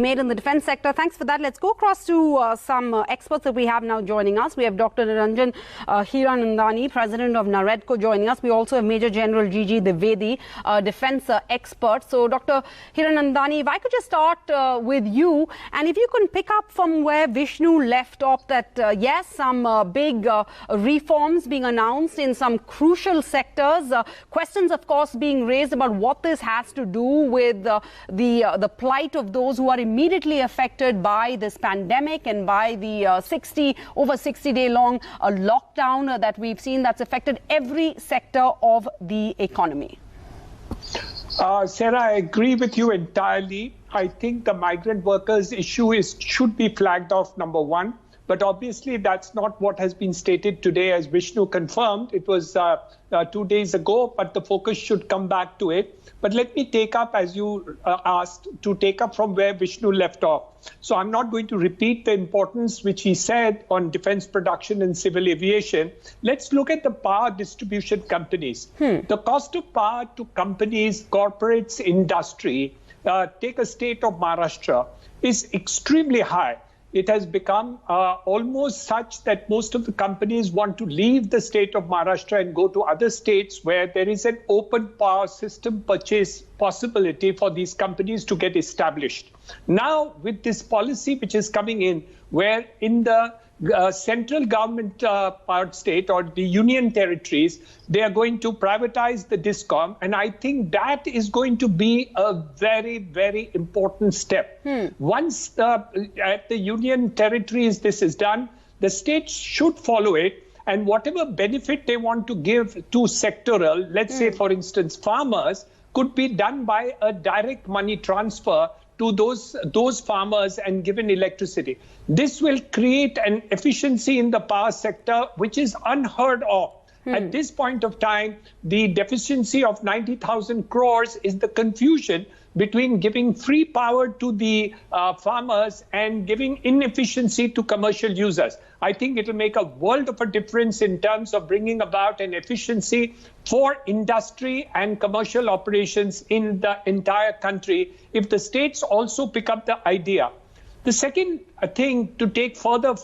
made in the defense sector. Thanks for that. Let's go across to some experts that we have now joining us. We have Dr. Hiranandani, President of NAREDCO, joining us. We also have Major General G.G. Dwivedi, defense expert. So, Dr. Hiranandani, if I could just start with you, and if you can pick up from where Vishnu left off, that yes, some big reforms being announced in some crucial sectors. Questions, of course, being raised about what this has to do with the plight of those who are immediately affected by this pandemic and by the over 60-day long lockdown that we've seen that's affected every sector of the economy. Sarah, I agree with you entirely. I think the migrant workers issue should be flagged off, number one. But obviously, that's not what has been stated today, as Vishnu confirmed. It was 2 days ago, but the focus should come back to it. But let me take up, as you asked, to take up from where Vishnu left off. So I'm not going to repeat the importance which he said on defense production and civil aviation. Let's look at the power distribution companies. The cost of power to companies, corporates, industry, take a state of Maharashtra, is extremely high. It has become almost such that most of the companies want to leave the state of Maharashtra and go to other states where there is an open power system purchase possibility for these companies to get established. Now, with this policy which is coming in, where in the central government part state or the union territories, they are going to privatize the DISCOM. And I think that is going to be a very, very important step. Once at the union territories this is done, the states should follow it. And whatever benefit they want to give to sectoral, let's say, for instance, farmers, could be done by a direct money transfer to those farmers and given electricity. This will create an efficiency in the power sector which is unheard of. At this point of time, the deficiency of 90,000 crores is the confusion between giving free power to the farmers and giving inefficiency to commercial users. I think it will make a world of a difference in terms of bringing about an efficiency for industry and commercial operations in the entire country if the states also pick up the idea. The second thing to take further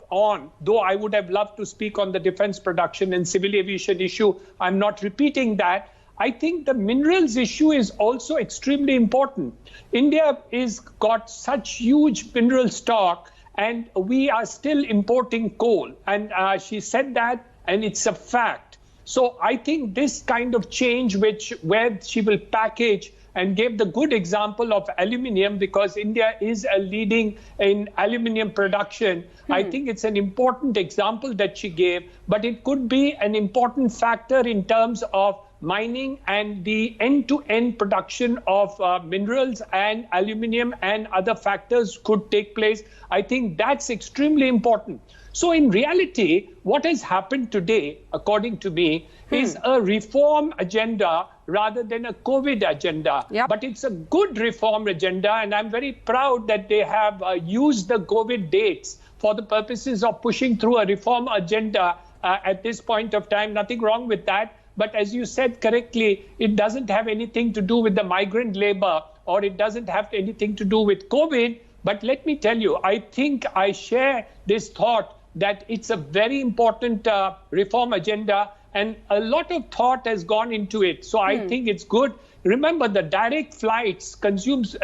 on, though I would have loved to speak on the defense production and civil aviation issue, I'm not repeating that. I think the minerals issue is also extremely important. India is got such huge mineral stock, and we are still importing coal. And she said that, and it's a fact. So I think this kind of change, where she will package and gave the good example of aluminium, because India is a leading in aluminium production. I think it's an important example that she gave, but it could be an important factor in terms of mining and the end-to-end production of minerals and aluminium and other factors could take place. I think that's extremely important. So in reality, what has happened today, according to me, is a reform agenda rather than a COVID agenda. But it's a good reform agenda, and I'm very proud that they have used the COVID dates for the purposes of pushing through a reform agenda at this point of time. Nothing wrong with that. But as you said correctly, it doesn't have anything to do with the migrant labor, or it doesn't have anything to do with COVID. But let me tell you, I think I share this thought that it's a very important reform agenda, and a lot of thought has gone into it. So I think it's good. Remember, the direct flights consumes,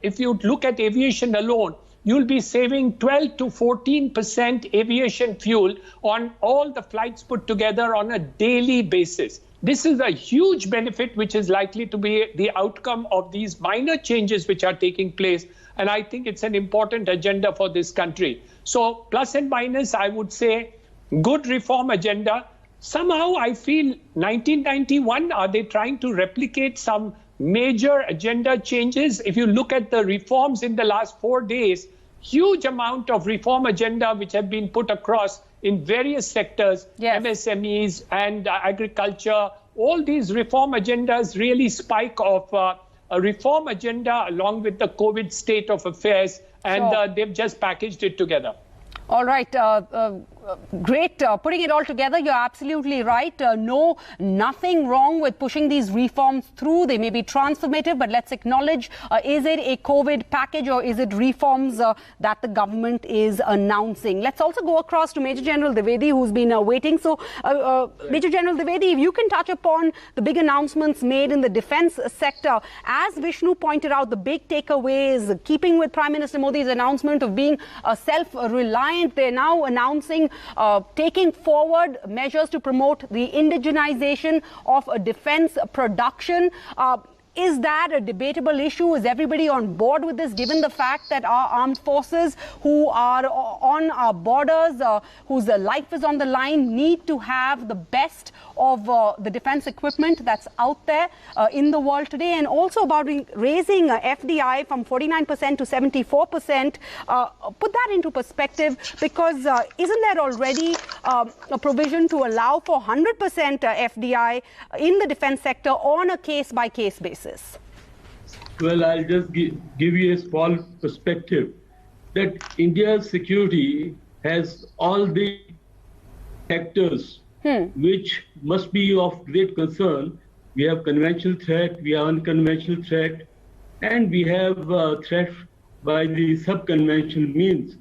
if you look at aviation alone, you'll be saving 12 to 14% aviation fuel on all the flights put together on a daily basis. This is a huge benefit which is likely to be the outcome of these minor changes which are taking place. And I think it's an important agenda for this country. So plus and minus, I would say, good reform agenda. Somehow I feel 1991, are they trying to replicate some major agenda changes? If you look at the reforms in the last 4 days, huge amount of reform agenda which have been put across in various sectors, MSMEs and agriculture. All these reform agendas really spike of a reform agenda along with the COVID state of affairs, and they've just packaged it together. All right. Great. Putting it all together, you're absolutely right. No, nothing wrong with pushing these reforms through. They may be transformative, but let's acknowledge, is it a COVID package or is it reforms that the government is announcing? Let's also go across to Major General Dwivedi, who's been waiting. So, Major General Dwivedi, if you can touch upon the big announcements made in the defense sector. As Vishnu pointed out, the big takeaway is keeping with Prime Minister Modi's announcement of being self-reliant. They're now announcing taking forward measures to promote the indigenization of defense production. Is that a debatable issue? Is everybody on board with this, given the fact that our armed forces who are on our borders, whose life is on the line, need to have the best of the defense equipment that's out there in the world today? And also about raising FDI from 49% to 74%. Put that into perspective, because isn't there already a provision to allow for 100% FDI in the defense sector on a case-by-case basis? Well, I'll just give you a small perspective that India's security has all the factors which must be of great concern. We have conventional threat, we have unconventional threat, and we have threat by the sub-conventional means.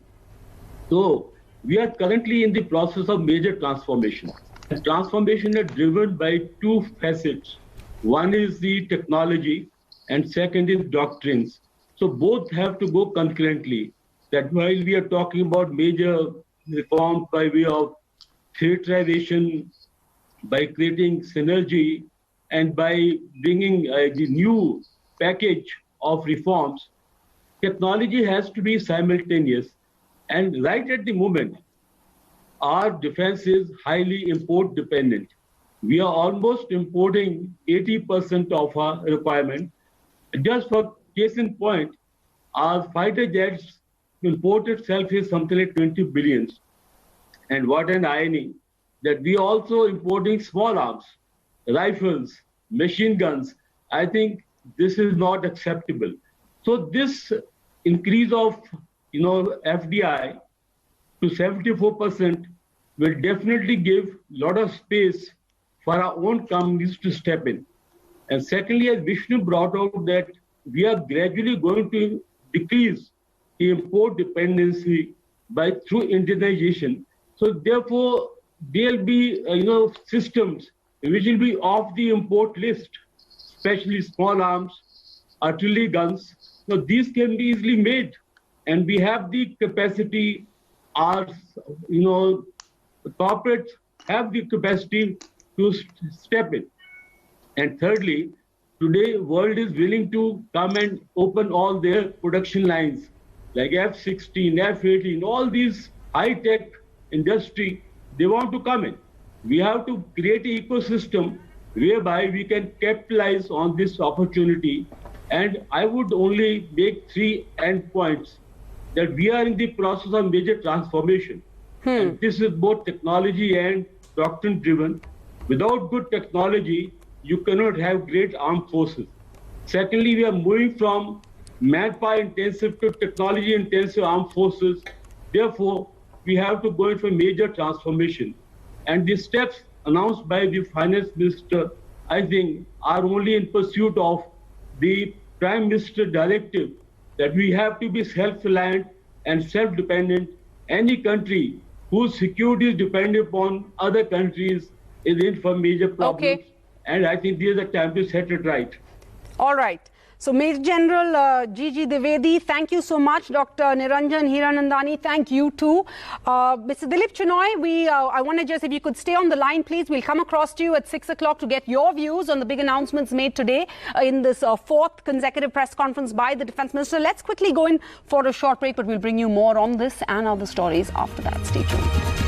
So we are currently in the process of major transformation. The transformation is driven by two facets. One is the technology and second is doctrines. So both have to go concurrently. That while we are talking about major reforms by way of theaterization, by creating synergy, and by bringing the new package of reforms, technology has to be simultaneous. And right at the moment, our defense is highly import dependent. We are almost importing 80% of our requirement. Just for case in point, our fighter jets import itself is something like 20 billions. And what an irony that we are also importing small arms, rifles, machine guns. I think this is not acceptable. So this increase of FDI to 74% will definitely give a lot of space for our own companies to step in. And secondly, as Vishnu brought out, that we are gradually going to decrease the import dependency through indigenization. So therefore, there'll be systems which will be off the import list, especially small arms, artillery guns. So these can be easily made, and we have the capacity. Our corporates have the capacity to step in. And thirdly, today world is willing to come and open all their production lines like F-16, F-18, all these high-tech industry, they want to come in. We have to create an ecosystem whereby we can capitalize on this opportunity. And I would only make 3 endpoints that we are in the process of major transformation. And this is both technology and doctrine driven. Without good technology, you cannot have great armed forces. Secondly, we are moving from manpower intensive to technology intensive armed forces. Therefore, we have to go into a major transformation. And the steps announced by the finance minister, I think, are only in pursuit of the Prime Minister directive that we have to be self-reliant and self-dependent. Any country whose security is dependent upon other countries is in for major problems. Okay. And I think this is the time to set it right. All right. So Major General G.G. Dwivedi, thank you so much. Dr. Niranjan Hiranandani, thank you too. Mr. Dilip Chinoy, I want to just, if you could stay on the line, please. We'll come across to you at 6 o'clock to get your views on the big announcements made today in this 4th consecutive press conference by the Defence Minister. Let's quickly go in for a short break, but we'll bring you more on this and other stories after that. Stay tuned.